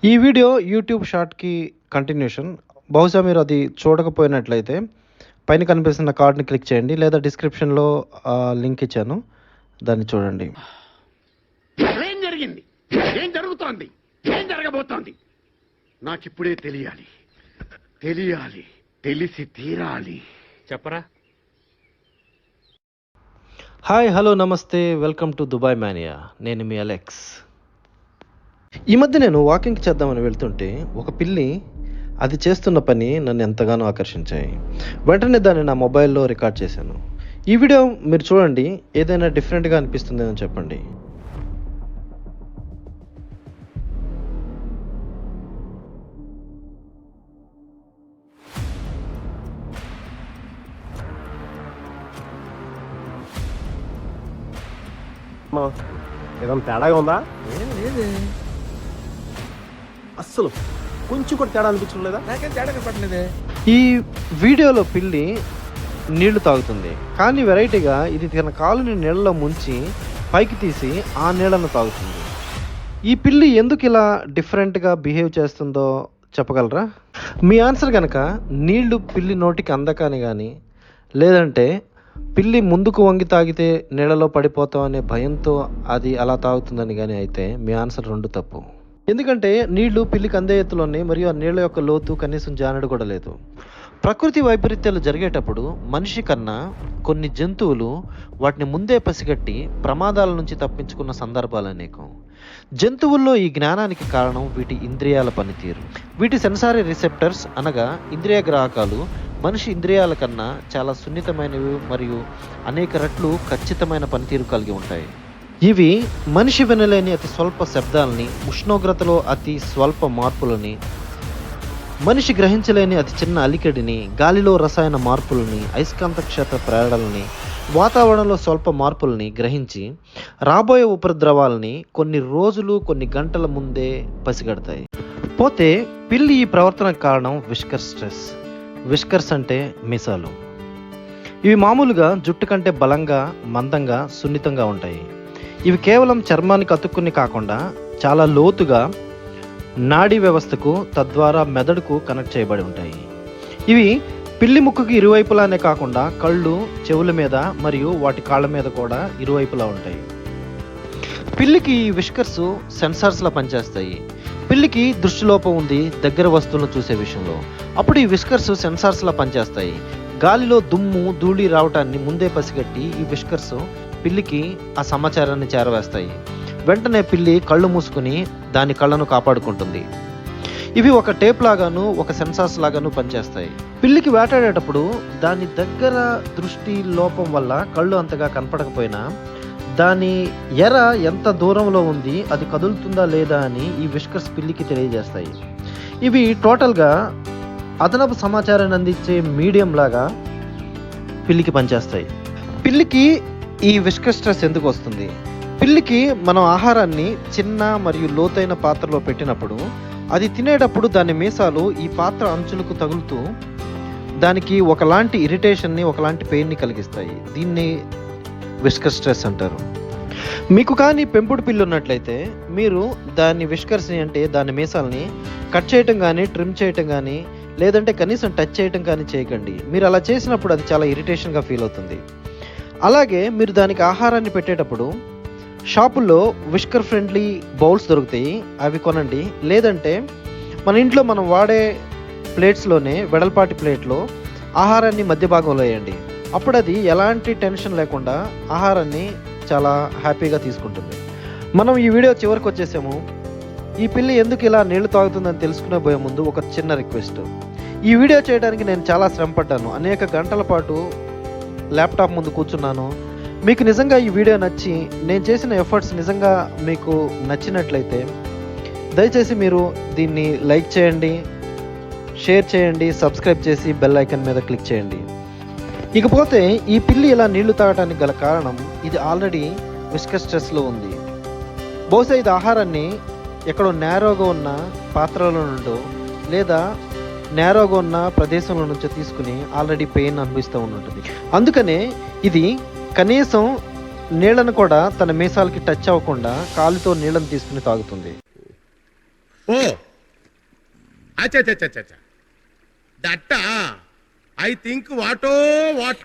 ఈ video YouTube షార్ట్‌కి continuation. బహుశా మీరు అది చూడకపోయినట్లయితే పైన కనిపిస్తున్న కార్డ్‌ని క్లిక్ చేయండి. లేదా డిస్క్రిప్షన్‌లో లింక్ ఇచ్చాను. దాన్ని చూడండి. ఏం జరిగింది? ఏం జరుగుతోంది? ఏం జరగబోతోంది? నాకిప్పుడే తెలియాలి. తెలిసి తీరాలి. చెప్పరా? హాయ్, హలో, నమస్తే. Welcome to Dubai mania. నేను మీ అలెక్స్. ఈ మధ్య నేను వాకింగ్‌కి చేద్దామని వెళ్తుంటే ఒక పిల్లి అది చేస్తున్న పని నన్ను ఎంతగానో ఆకర్షించాయి. వెంటనే దాన్ని నా మొబైల్‌లో రికార్డ్ చేశాను. ఈ వీడియో మీరు చూడండి. ఏదైనా డిఫరెంట్‌గా అనిపిస్తుందేమో చెప్పండి. ఏదైనా తేడాగా ఉందా? ఏం లేదు. అస్సలు కొంచెం కూడా తేడా అనిపించడం లేదా? నాకేం తేడా కనపడలేదే. ఈ వీడియోలో పిల్లి నీళ్లు తాగుతుంది. కానీ వెరైటీగా ఇది తన కాలుని నీళ్ళలో ముంచి పైకి తీసి ఆ నీళ్ళను తాగుతుంది. ఈ పిల్లి ఎందుకు ఇలా డిఫరెంట్‌గా బిహేవ్ చేస్తుందో చెప్పగలరా? మీ ఆన్సర్ కనుక నీళ్లు పిల్లి నోటికి అందకని కానీ, లేదంటే పిల్లి ముందుకు వంగి తాగితే నీళ్ళలో పడిపోతాం అనే భయంతో అది అలా తాగుతుందని కానీ అయితే మీ ఆన్సర్ 2 తప్పు. ఎందుకంటే నీళ్లు పిల్లికి అందే ఎత్తులోనే, మరియు ఆ నీళ్ళ యొక్క లోతు కనీసం జానడు కూడా లేదు. ప్రకృతి వైపరీత్యాలు జరిగేటప్పుడు మనిషి కన్నా కొన్ని జంతువులు వాటిని ముందే పసిగట్టి ప్రమాదాల నుంచి తప్పించుకున్న సందర్భాలు అనేకం. జంతువుల్లో ఈ జ్ఞానానికి కారణం వీటి ఇంద్రియాల పనితీరు. వీటి సెన్సారీ రిసెప్టర్స్ అనగా ఇంద్రియ గ్రాహకాలు మనిషి ఇంద్రియాల కన్నా చాలా సున్నితమైనవి మరియు అనేక రెట్లు ఖచ్చితమైన పనితీరు కలిగి ఉంటాయి. ఇవి మనిషి వినలేని అతి స్వల్ప శబ్దాలని, ఉష్ణోగ్రతలో అతి స్వల్ప మార్పులని, మనిషి గ్రహించలేని అతి చిన్న అలికిడిని, గాలిలో రసాయన మార్పులని, అయస్కాంత క్షేత్ర ప్రేరణలని, వాతావరణంలో స్వల్ప మార్పులని గ్రహించి రాబోయే ఉపద్రవాలని కొన్ని రోజులు కొన్ని గంటల ముందే పసిగడతాయి. పోతే పిల్లి ఈ ప్రవర్తనకు కారణం విస్కర్ స్ట్రెస్. విస్కర్స్ అంటే మీసాలు. ఇవి మామూలుగా జుట్టు కంటే బలంగా, మందంగా, సున్నితంగా ఉంటాయి. ఇవి కేవలం చర్మానికి అతుక్కుని కాకుండా చాలా లోతుగా నాడీ వ్యవస్థకు, తద్వారా మెదడుకు కనెక్ట్ చేయబడి ఉంటాయి. ఇవి పిల్లి ముక్కుకి ఇరువైపులానే కాకుండా కళ్ళు, చెవుల మీద మరియు వాటి కాళ్ళ మీద కూడా ఇరువైపులా ఉంటాయి. పిల్లికి ఈ విస్కర్స్ సెన్సార్స్లా పనిచేస్తాయి. పిల్లికి దృష్టిలోపం ఉంది దగ్గర వస్తువులను చూసే విషయంలో. అప్పుడు ఈ విస్కర్స్ సెన్సార్స్లా పనిచేస్తాయి. గాలిలో దుమ్ము, ధూళి రావటాన్ని ముందే పసిగట్టి ఈ విస్కర్స్ పిల్లికి ఆ సమాచారాన్ని చేరవేస్తాయి. వెంటనే పిల్లి కళ్ళు మూసుకుని దాని కళ్ళను కాపాడుకుంటుంది. ఇవి ఒక టేప్ లాగాను, ఒక సెన్సార్స్ లాగాను పనిచేస్తాయి. పిల్లికి వేటాడేటప్పుడు దాని దగ్గర దృష్టి లోపం వల్ల కళ్ళు అంతగా కనపడకపోయినా దాని ఎర ఎంత దూరంలో ఉంది, అది కదులుతుందా లేదా అని ఈ విస్కర్స్ పిల్లికి తెలియజేస్తాయి. ఇవి టోటల్గా అదనపు సమాచారాన్ని అందించే మీడియం లాగా పిల్లికి పనిచేస్తాయి. పిల్లికి ఈ విస్కర్ స్ట్రెస్ ఎందుకు వస్తుంది? పిల్లికి మనం ఆహారాన్ని చిన్న మరియు లోతైన పాత్రలో పెట్టినప్పుడు అది తినేటప్పుడు దాని మీసాలు ఈ పాత్ర అంచులకు తగులుతూ దానికి ఒకలాంటి ఇరిటేషన్ని, ఒకలాంటి పెయిన్ని కలిగిస్తాయి. దీన్ని విస్కర్ స్ట్రెస్ అంటారు. మీకు కానీ పెంపుడు పిల్లి ఉన్నట్లయితే మీరు దాని విస్కర్స్ని, అంటే దాని మీసాలని కట్ చేయటం కానీ, ట్రిమ్ చేయటం కానీ, లేదంటే కనీసం టచ్ చేయటం కానీ చేయకండి. మీరు అలా చేసినప్పుడు అది చాలా ఇరిటేషన్గా ఫీల్ అవుతుంది. అలాగే మీరు దానికి ఆహారాన్ని పెట్టేటప్పుడు షాపుల్లో విస్కర్ ఫ్రెండ్లీ బౌల్స్ దొరుకుతాయి, అవి కొనండి. లేదంటే మన ఇంట్లో మనం వాడే ప్లేట్స్లోనే వెడల్పాటి ప్లేట్లో ఆహారాన్ని మధ్య భాగంలో వేయండి. అప్పుడు అది ఎలాంటి టెన్షన్ లేకుండా ఆహారాన్ని చాలా హ్యాపీగా తీసుకుంటుంది. మనం ఈ వీడియో చివరికి వచ్చేసాము. ఈ పిల్లి ఎందుకు ఇలా నీళ్లు తాగుతుందని తెలుసుకునే పోయే ముందు ఒక చిన్న రిక్వెస్ట్. ఈ వీడియో చేయడానికి నేను చాలా శ్రమ పడ్డాను. అనేక గంటల పాటు ల్యాప్టాప్ ముందు కూర్చున్నాను. మీకు నిజంగా ఈ వీడియో నచ్చి, నేను చేసిన ఎఫర్ట్స్ నిజంగా మీకు నచ్చినట్లయితే దయచేసి మీరు దీన్ని లైక్ చేయండి, షేర్ చేయండి, సబ్స్క్రైబ్ చేసి బెల్ ఐకాన్ మీద క్లిక్ చేయండి. ఇకపోతే ఈ పిల్లి ఇలా నీళ్లు తాగడానికి గల కారణం, ఇది ఆల్రెడీ విస్కర్ స్ట్రెస్లో ఉంది. బహుశా ఇది ఆహారాన్ని ఎక్కడో నేరోగా ఉన్న పాత్రలో నుండో లేదా నేరోగా ఉన్న ప్రదేశంలో నుంచో తీసుకుని ఆల్రెడీ పెయిన్ అనుభవిస్తూ ఉంటుంది. అందుకనే ఇది కనీసం నీళ్లను కూడా తన మీసాలకి టచ్ అవ్వకుండా కాలుతో నీళ్లను తీసుకుని తాగుతుంది. అచ్చా దట్ట ఐ థింక్ వాటో వాట్